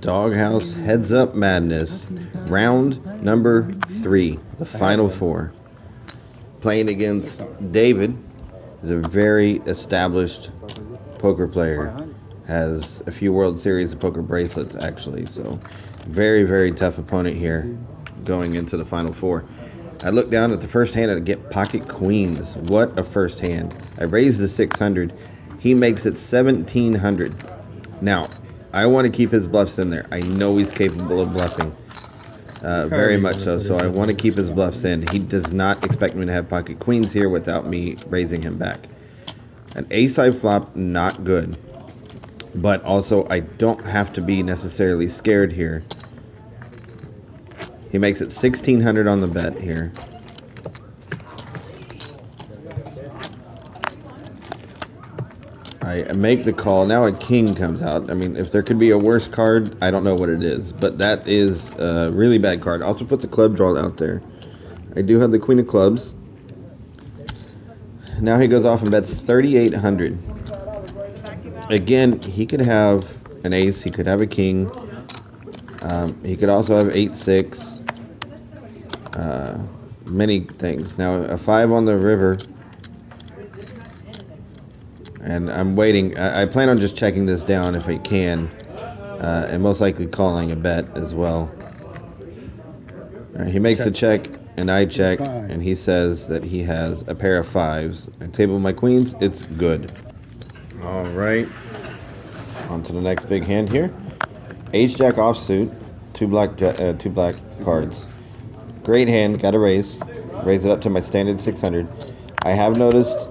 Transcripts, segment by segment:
DogHouse Heads Up Madness, round number 3, the final 4. Playing against David, is a very established poker player. Has a few World Series of Poker bracelets, actually. So, very, very tough opponent here going into the final 4. I look down at the first hand and I get pocket queens. What a first hand. I raise the 600. He makes it 1700. Now, I want to keep his bluffs in there. I know he's capable of bluffing. Very much so. So I want to keep his bluffs in. He does not expect me to have pocket queens here without me raising him back. An ace-high flop, not good. But also, I don't have to be necessarily scared here. He makes it 1600 on the bet here. I make the call. Now a king comes out. I mean, if there could be a worse card, I don't know what it is. But that is a really bad card. Also puts a club draw out there. I do have the queen of clubs. Now he goes off and bets 3800. Again, he could have an ace. He could have a king. He could also have 8-6. Many things. Now a 5 on the river. And I'm waiting. I plan on just checking this down if I can. And most likely calling a bet as well. All right, he makes a check, and I check. And he says that he has a pair of 5s. I table my queens. It's good. All right. On to the next big hand here. Ace-jack offsuit. Two black cards. Great hand. Got to raise. Raise it up to my standard 600. I have noticed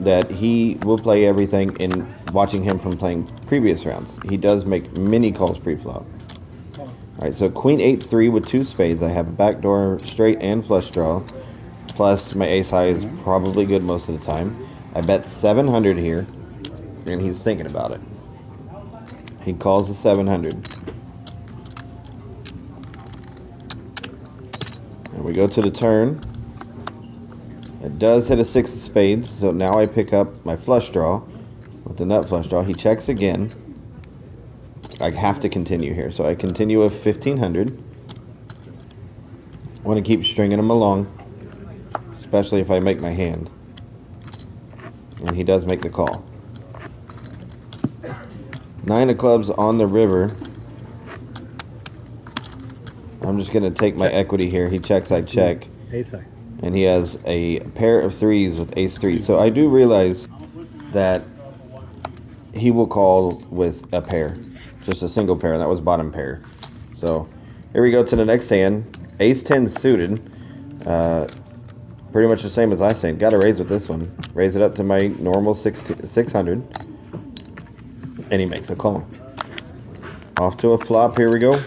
that he will play everything in watching him from playing previous rounds. He does make many calls pre-flop. Alright, so queen 8-3 with 2 spades. I have a backdoor straight and flush draw. Plus my ace high is probably good most of the time. I bet 700 here, and he's thinking about it. He calls the 700. And we go to the turn. It does hit a 6 of spades, so now I pick up my flush draw with the nut flush draw. He checks again. I have to continue here, so I continue with 1500. I want to keep stringing him along, especially if I make my hand. And he does make the call. 9 of clubs on the river. I'm just going to take my equity here. He checks, I check. Ace-high. And he has a pair of 3s with ace-3. So I do realize that he will call with a pair. Just a single pair, and that was bottom pair. So here we go to the next hand. Ace-10 suited. Pretty much the same as I said. Got to raise with this one. Raise it up to my normal 600. And he makes a call. Off to a flop. Here we go.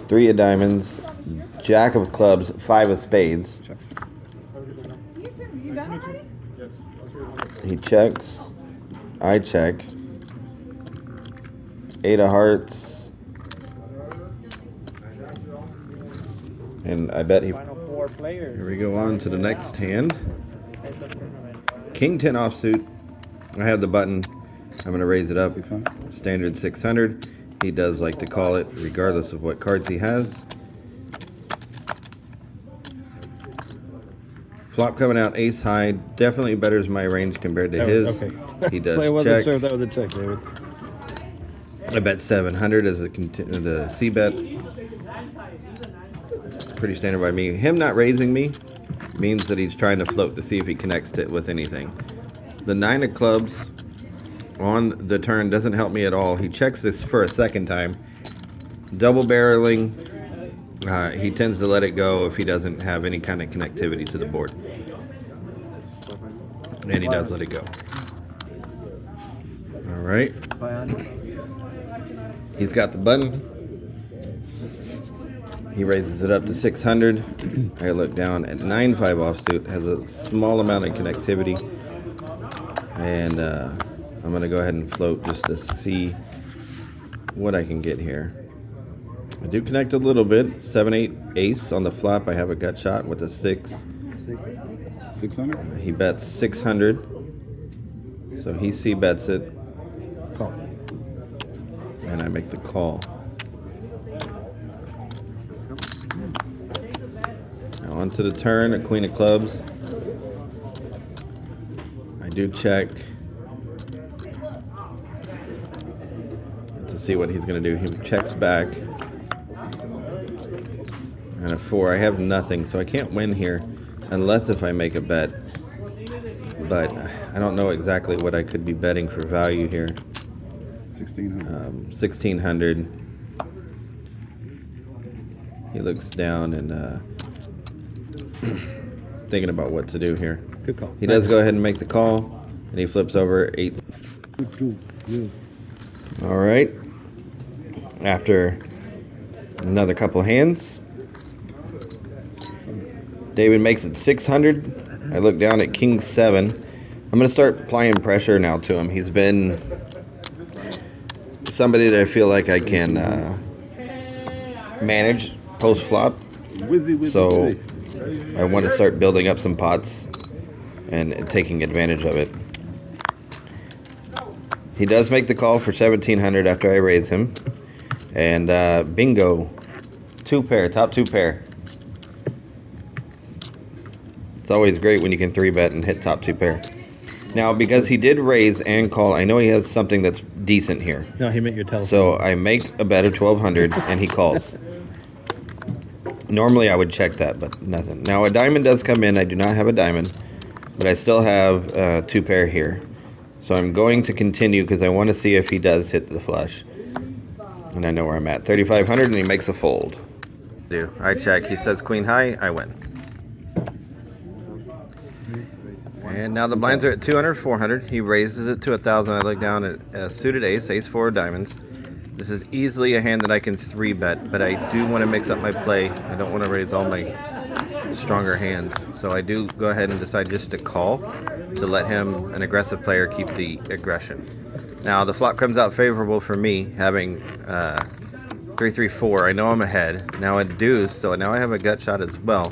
3 of diamonds. Jack of clubs, 5 of spades. He checks. I check. 8 of hearts. And I bet he... Here we go on to the next hand. King 10 offsuit. I have the button. I'm going to raise it up. Standard 600. He does like to call it regardless of what cards he has. Flop coming out ace high, definitely betters my range compared to his. Okay. He does check. That was a check, David. I bet 700 as the C bet. Pretty standard by me. Him not raising me means that he's trying to float to see if he connects it with anything. The 9 of clubs on the turn doesn't help me at all. He checks this for a second time. Double barreling. He tends to let it go if he doesn't have any kind of connectivity to the board. And he does let it go. All right. He's got the button. He raises it up to 600. I look down at 9-5 offsuit. Has a small amount of connectivity. And I'm going to go ahead and float just to see what I can get here. I do connect a little bit. 7-8 ace on the flop. I have a gut shot with a 6. 600? He bets 600. So he C bets it. Call. and I make the call. Now onto the turn, a queen of clubs. I do check to see what he's going to do. He checks back. And a 4. I have nothing, so I can't win here unless if I make a bet. But I don't know exactly what I could be betting for value here. 1600. 1600. He looks down and thinking about what to do here. Good call. He does go ahead and make the call, and he flips over 8. All right. After another couple hands, David makes it 600. I look down at King 7. I'm going to start applying pressure now to him. He's been somebody that I feel like I can manage post-flop. So I want to start building up some pots and taking advantage of it. He does make the call for 1700 after I raise him. And bingo. 2 pair, top 2 pair. It's always great when you can 3-bet and hit top 2 pair. Now, because he did raise and call, I know he has something that's decent here. No, he meant your telephone. So I make a bet of 1200 and he calls. Normally I would check that, but nothing. Now a diamond does come in. I do not have a diamond, but I still have 2 pair here. So I'm going to continue because I want to see if he does hit the flush. And I know where I'm at. 3500 and he makes a fold. I check. He says queen high. I win. And now the blinds are at 200, 400. He raises it to 1,000. I look down at a suited ace, ace 4 diamonds. This is easily a hand that I can 3-bet, but I do want to mix up my play. I don't want to raise all my stronger hands. So I do go ahead and decide just to call to let him, an aggressive player, keep the aggression. Now the flop comes out favorable for me, having 3-3-4. I know I'm ahead. Now a deuce, so now I have a gut shot as well.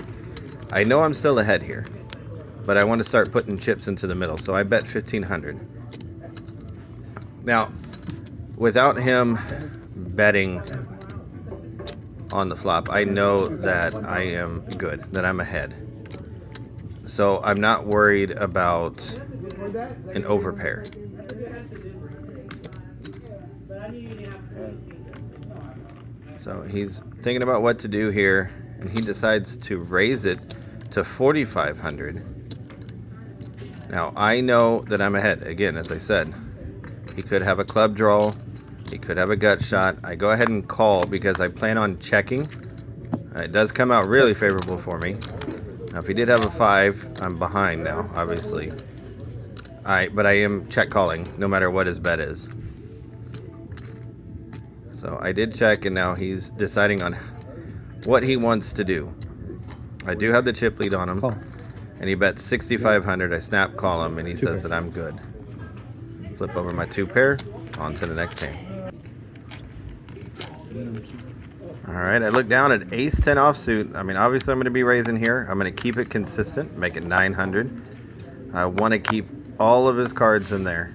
I know I'm still ahead here, but I want to start putting chips into the middle, so I bet 1500. Now, without him betting on the flop, I know that I am good, that I'm ahead. So I'm not worried about an overpair. So he's thinking about what to do here, and he decides to raise it to 4,500. Now I know that I'm ahead. Again, as I said, he could have a club draw. He could have a gut shot. I go ahead and call because I plan on checking. It does come out really favorable for me. Now, if he did have a 5, I'm behind now, obviously. But I am check calling no matter what his bet is. So I did check, and now he's deciding on what he wants to do. I do have the chip lead on him. Call. And he bets 6,500. I snap call him, and he says that I'm good. Flip over my 2 pair. On to the next hand. Alright, I look down at ace 10 offsuit. I mean, obviously I'm going to be raising here. I'm going to keep it consistent, make it 900. I want to keep all of his cards in there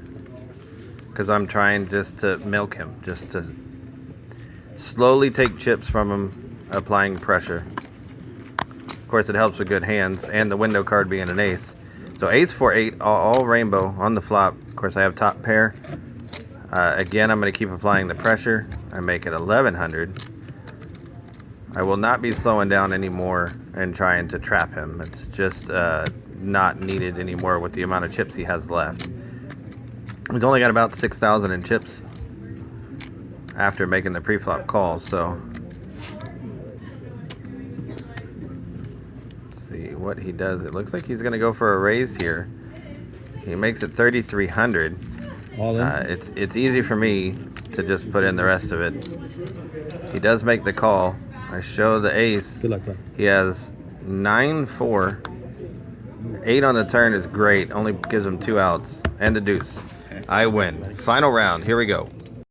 because I'm trying just to milk him, just to slowly take chips from him, applying pressure. Of course, it helps with good hands and the window card being an ace. So ace 4-8, all rainbow on the flop. Of course, I have top pair. Again, I'm going to keep applying the pressure. I make it 1,100. I will not be slowing down anymore and trying to trap him. It's just not needed anymore with the amount of chips he has left. He's only got about 6,000 in chips after making the pre-flop call, so let's see what he does. It looks like he's going to go for a raise here. He makes it 3,300. All in? It's easy for me to just put in the rest of it. He does make the call. I show the ace. Good luck, bud. He has 9-4. 8 on the turn is great. Only gives him 2 outs. And the deuce. I win. Final round. Here we go.